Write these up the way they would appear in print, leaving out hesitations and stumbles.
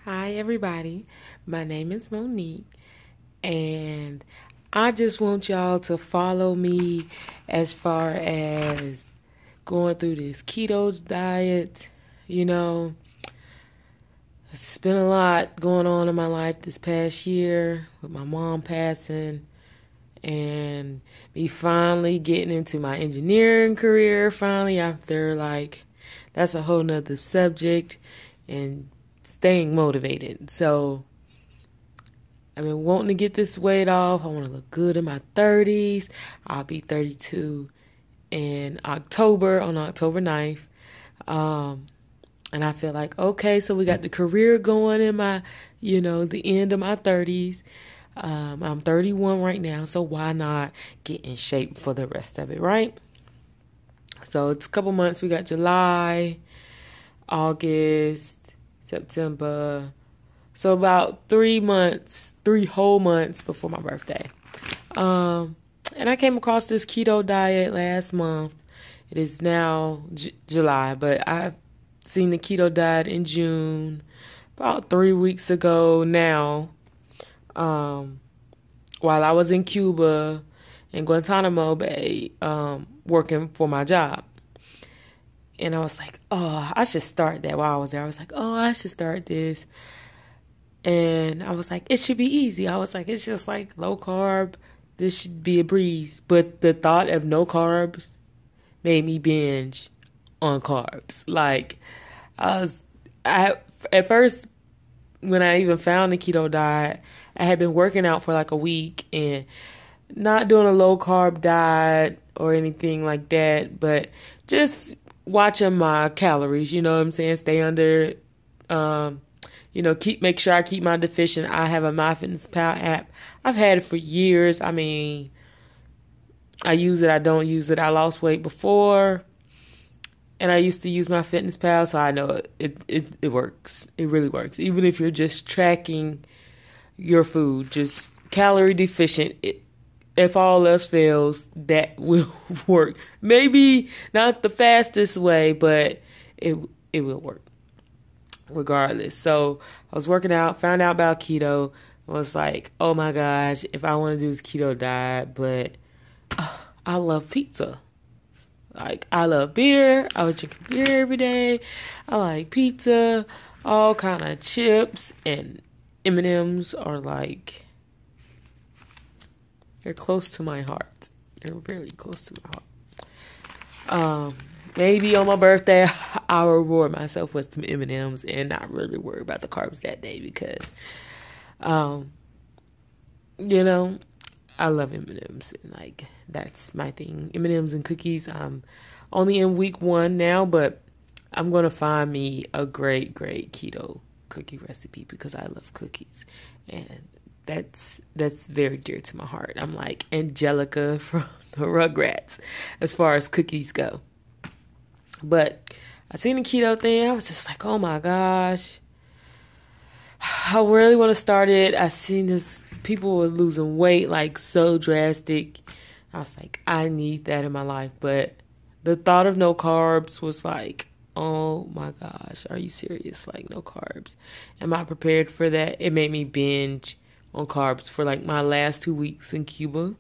Hi, everybody. My name is Monique, and I just want y'all to follow me as far as going through this keto diet. You know, it's been a lot going on in my life this past year with my mom passing and me finally getting into my engineering career finally after that's a whole nother subject and staying motivated. So I've been wanting to get this weight off. I want to look good in my 30s. I'll be 32 in October, on October 9th. And I feel like, okay, so we got the career going in my, the end of my 30s. I'm 31 right now, so why not get in shape for the rest of it, right? So it's a couple months. We got July, August, September. So about 3 whole months before my birthday. And I came across this keto diet last month. It is now July, but I've seen the keto diet in June, about 3 weeks ago now. While I was in Cuba in Guantanamo Bay, working for my job. And I was like, oh, I should start that while I was there. I was like, oh, I should start this. And I was like, it should be easy. I was like, it's just like low carb. This should be a breeze. But the thought of no carbs made me binge on carbs. At first, when I even found the keto diet, I had been working out for like a week and not doing a low carb diet or anything like that, but just watching my calories, you know what I'm saying? Stay under, make sure I keep my deficient. I have a MyFitnessPal app. I've had it for years. I mean, I use it, I don't use it. I lost weight before, and I used to use MyFitnessPal, so I know it works. It really works. Even if you're just tracking your food, just calorie deficient, if all else fails, that will work. Maybe not the fastest way, but it will work regardless. So I was working out, found out about keto, was like, oh my gosh, if I want to do this keto diet, but I love pizza. Like, I love beer. I was drinking beer every day. I like pizza, all kind of chips, and M&Ms are like, they're close to my heart. They're very close to my heart. Maybe on my birthday, I'll reward myself with some M&Ms and not really worry about the carbs that day because, I love M&Ms. And that's my thing. M&Ms and cookies. I'm only in week 1 now, but I'm going to find me a great keto cookie recipe because I love cookies. And that's very dear to my heart. I'm like Angelica from the Rugrats as far as cookies go. But I seen the keto thing. I was just like, oh my gosh. I really want to start it. I seen this. People were losing weight like so drastic. I was like, I need that in my life. But the thought of no carbs was like, oh my gosh, are you serious? Like, no carbs. Am I prepared for that? It made me binge on carbs for like my last 2 weeks in Cuba.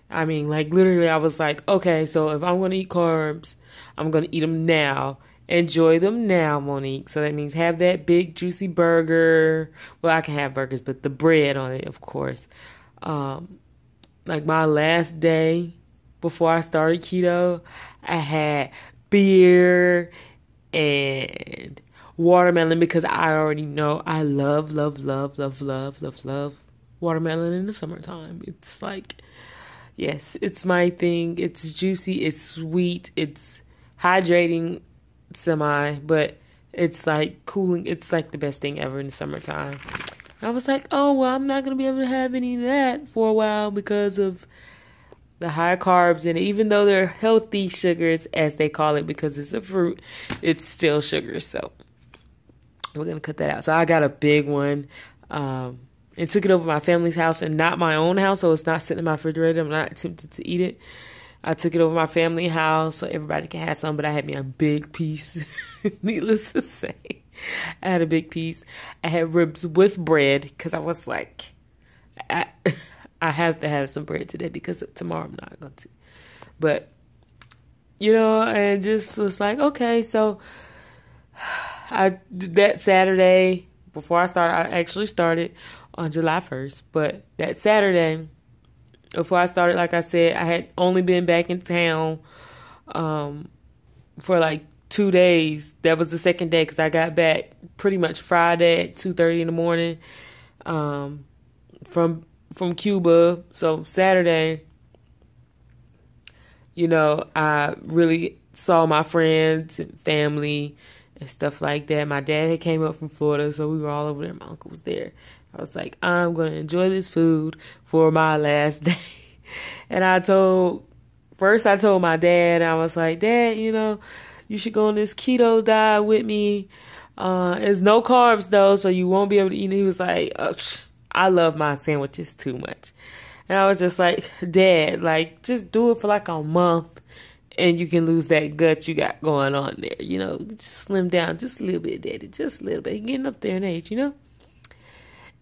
I mean, like literally I was like, okay, so if I'm going to eat carbs, I'm going to eat them now. Enjoy them now, Monique. So that means have that big juicy burger. Well, I can have burgers, but the bread on it, of course. Like my last day before I started keto, I had beer and watermelon because I already know I love watermelon in the summertime. It's like, yes, it's my thing. It's juicy, it's sweet, it's hydrating but it's like cooling. It's like the best thing ever in the summertime. I was like, oh, well, I'm not going to be able to have any of that for a while because of the high carbs. And even though they're healthy sugars, as they call it, because it's a fruit, it's still sugar. So we're going to cut that out. So I got a big one and took it over my family's house and not my own house. So it's not sitting in my refrigerator. I'm not tempted to eat it. I took it over my family house so everybody can have some, but I had me a big piece, needless to say. I had a big piece. I had ribs with bread because I was like, I, I have to have some bread today because tomorrow I'm not going to. But, and just was like, okay, so that Saturday, before I started, I actually started on July 1st. But that Saturday, before I started, like I said, I had only been back in town for like 2 days. That was the second day because I got back pretty much Friday at 2:30 in the morning from Cuba. So Saturday, I really saw my friends and family and stuff like that. My dad had came up from Florida, so we were all over there. My uncle was there. I was like, I'm going to enjoy this food for my last day. And I told my dad, I was like, Dad, you should go on this keto diet with me. It's no carbs though, so you won't be able to eat. And he was like, I love my sandwiches too much. And I was just like, Dad, like, just do it for like a month and you can lose that gut you got going on there. Just slim down just a little bit, Daddy, just a little bit. You're getting up there in age,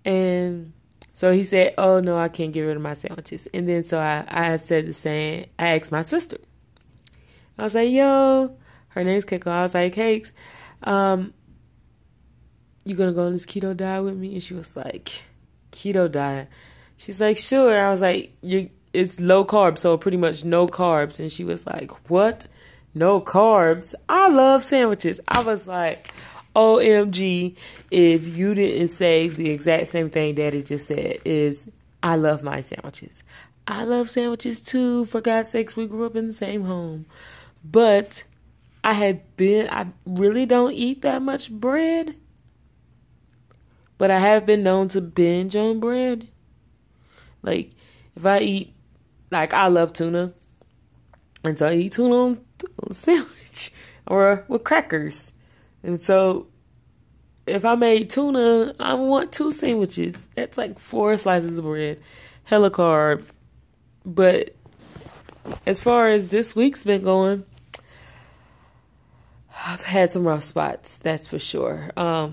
And so he said, oh, no, I can't get rid of my sandwiches. And then so I said the same. I asked my sister. I was like, yo, her name's Keiko. I was like, Cakes, you going to go on this keto diet with me? And she was like, keto diet? She's like, sure. I was like, it's low carb, so pretty much no carbs. And she was like, what? No carbs? I love sandwiches. I was like, OMG, if you didn't say the exact same thing Daddy just said, is I love my sandwiches. I love sandwiches too. For God's sakes, we grew up in the same home. But I really don't eat that much bread. But I have been known to binge on bread. Like, if I eat, like, I love tuna. And so I eat tuna on a sandwich or with crackers. And so if I made tuna, I want 2 sandwiches. That's like 4 slices of bread. Hella carb. But as far as this week's been going, I've had some rough spots, that's for sure. I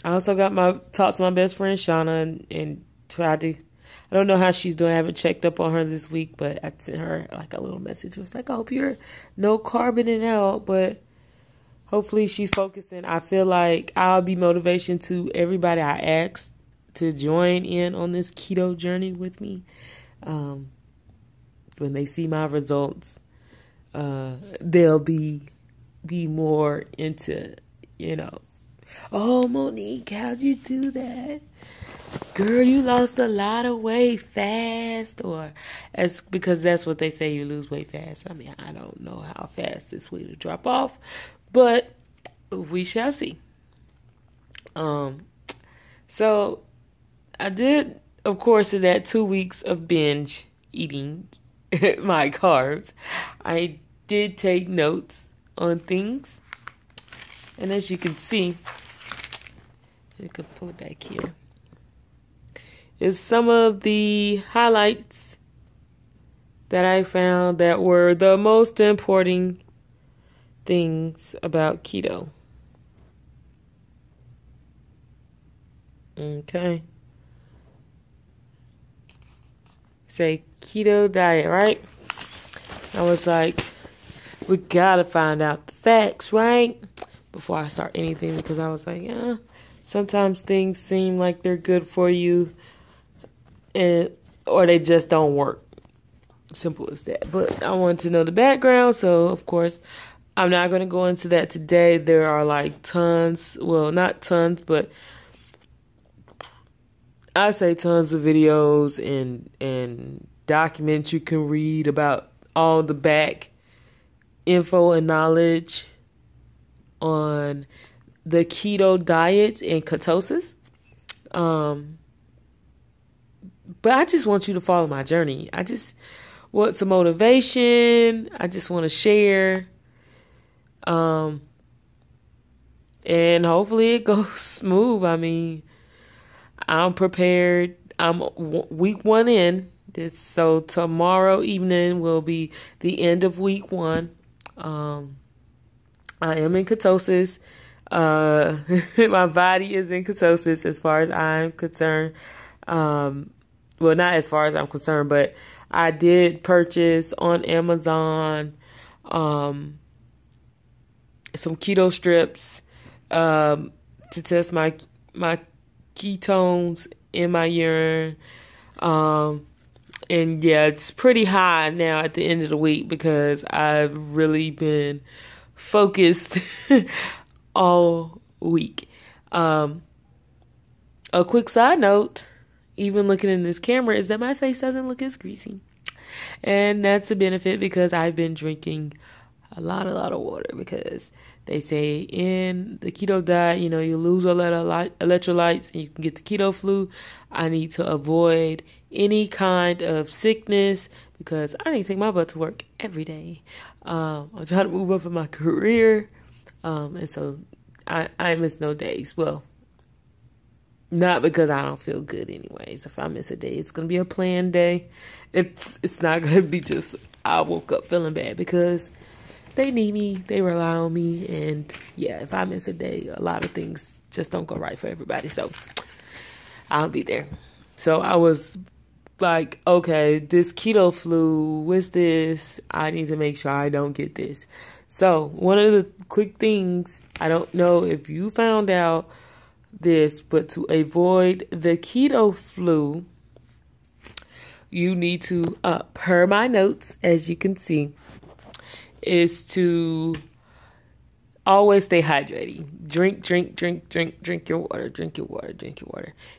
also talked to my best friend Shauna and tried to, I don't know how she's doing. I haven't checked up on her this week, but I sent her like a little message. It was like, I hope you're no carboning out, but hopefully she's focusing. I feel like I'll be motivation to everybody I asked to join in on this keto journey with me. When they see my results, they'll be more into, oh, Monique, how'd you do that? Girl, you lost a lot of weight fast, because that's what they say, you lose weight fast. I mean, I don't know how fast this weight will drop off, but we shall see. So I did, of course, in that 2 weeks of binge eating my carbs, I did take notes on things. And as you can see, you can pull it back here, is some of the highlights that I found that were the most important things about keto. Okay. Say keto diet, right? I was like, we gotta find out the facts, right? Before I start anything, because I was like, sometimes things seem like they're good for you, or they just don't work. Simple as that. But I wanted to know the background, so of course I'm not going to go into that today. There are like tons, well, not tons, but I say tons of videos and documents you can read about all the back info and knowledge on the keto diet and ketosis. But I just want you to follow my journey. I just want some motivation. I just want to share. And hopefully it goes smooth. I mean, I'm prepared. I'm week 1 in. So tomorrow evening will be the end of week 1. I am in ketosis. My body is in ketosis as far as I'm concerned. Well, not as far as I'm concerned, but I did purchase on Amazon some keto strips to test my ketones in my urine. And yeah, it's pretty high now at the end of the week because I've really been focused all week. A quick side note, even looking in this camera, is that my face doesn't look as greasy. And that's a benefit because I've been drinking a lot of water, because they say in the keto diet, you lose a lot of electrolytes and you can get the keto flu. I need to avoid any kind of sickness because I need to take my butt to work every day. I'm trying to move up in my career. And so I miss no days. Well, not because I don't feel good anyways. If I miss a day, it's going to be a planned day. It's not going to be just I woke up feeling bad, because they need me, they rely on me, and yeah, if I miss a day, a lot of things just don't go right for everybody, so I'll be there. So I was like, okay, this keto flu, what's this? I need to make sure I don't get this. So one of the quick things, I don't know if you found out this, but to avoid the keto flu, you need to, per my notes, as you can see, is to always stay hydrated. Drink your water.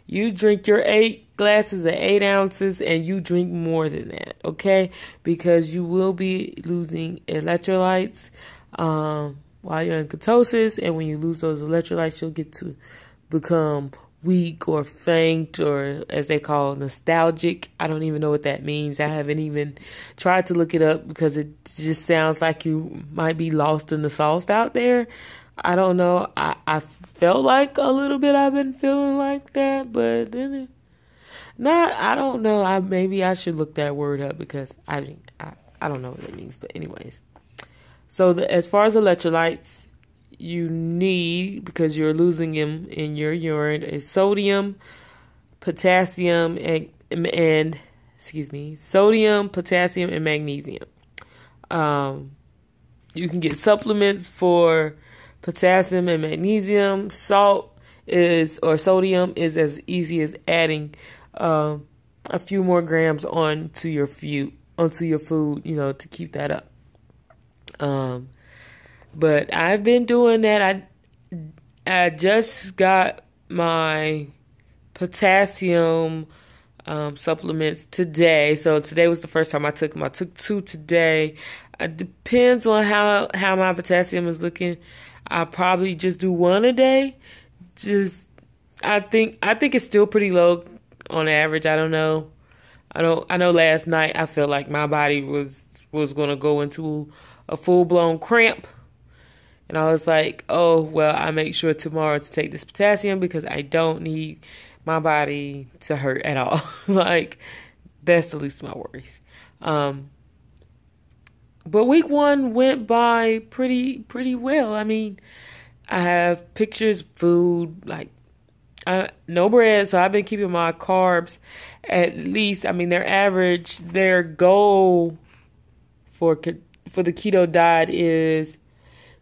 You drink your 8 glasses of 8 ounces, and you drink more than that, okay? Because you will be losing electrolytes while you're in ketosis, and when you lose those electrolytes, you'll get to become weak or faint, or as they call nostalgic. I don't even know what that means. I haven't even tried to look it up because it just sounds like you might be lost in the sauce out there. I don't know. I felt like a little bit I've been feeling like that, but then I don't know. Maybe I should look that word up because I don't know what it means. But anyways, so as far as electrolytes, you need, because you're losing them in your urine, is sodium, potassium, and sodium, potassium, and magnesium. You can get supplements for potassium and magnesium. Sodium is as easy as adding a few more grams onto your food, to keep that up. But I've been doing that. I just got my potassium supplements today. So today was the first time I took them. I took 2 today. It depends on how my potassium is looking. I'll probably just do 1 a day. I think it's still pretty low on average. I don't know. I know last night I felt like my body was going to go into a full-blown cramp. And I was like, oh, well, I make sure tomorrow to take this potassium because I don't need my body to hurt at all. Like, that's the least of my worries. But week 1 went by pretty well. I mean, I have pictures, food, like, no bread. So I've been keeping my carbs at least, their goal for the keto diet is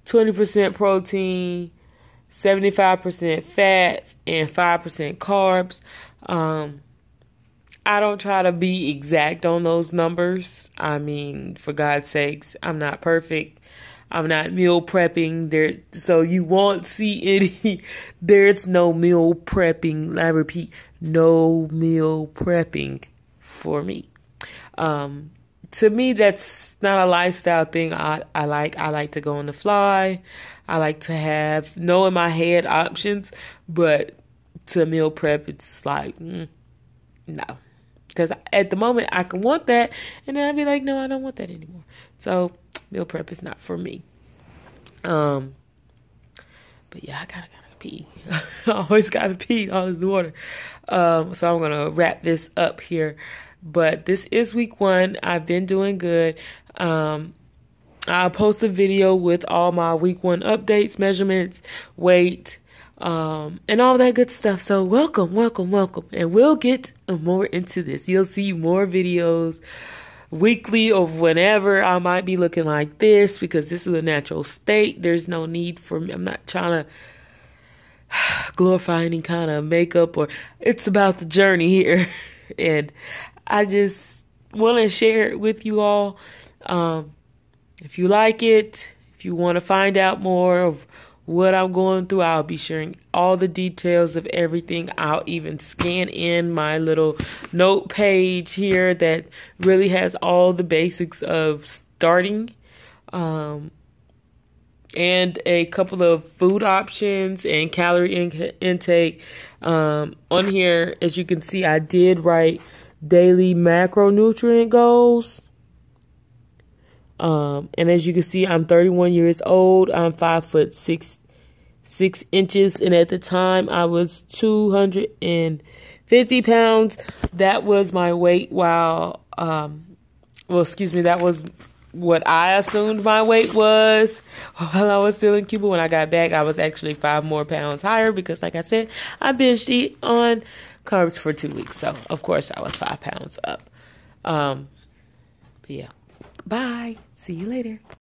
20% protein, 75% fats, and 5% carbs. I don't try to be exact on those numbers. I mean, for God's sakes, I'm not perfect. I'm not meal prepping there, so you won't see any. There's no meal prepping. I repeat, no meal prepping for me. To me, that's not a lifestyle thing. I like to go on the fly. I like to know in my head options, but to meal prep, it's like, no. Because at the moment, I can want that, and then I'd be like, no, I don't want that anymore. So, meal prep is not for me. But yeah, I gotta pee. I always gotta pee, all this water. So I'm gonna wrap this up here. But this is week 1. I've been doing good. I'll post a video with all my week 1 updates, measurements, weight, and all that good stuff. So welcome. And we'll get more into this. You'll see more videos weekly of whenever I might be looking like this, because this is a natural state. There's no need for me. I'm not trying to glorify any kind of makeup, or it's about the journey here. And I just want to share it with you all. If you like it, if you want to find out more of what I'm going through, I'll be sharing all the details of everything. I'll even scan in my little note page here that really has all the basics of starting, and a couple of food options and calorie intake. On here, as you can see, I did write daily macronutrient goals. And as you can see, I'm 31 years old. I'm 5'6" and at the time I was 250 pounds. That was my weight that was what I assumed my weight was while I was still in Cuba. When I got back, I was actually 5 more pounds higher because, like I said, I binged eat on carbs for 2 weeks. So, of course, I was 5 pounds up. Yeah. Bye. See you later.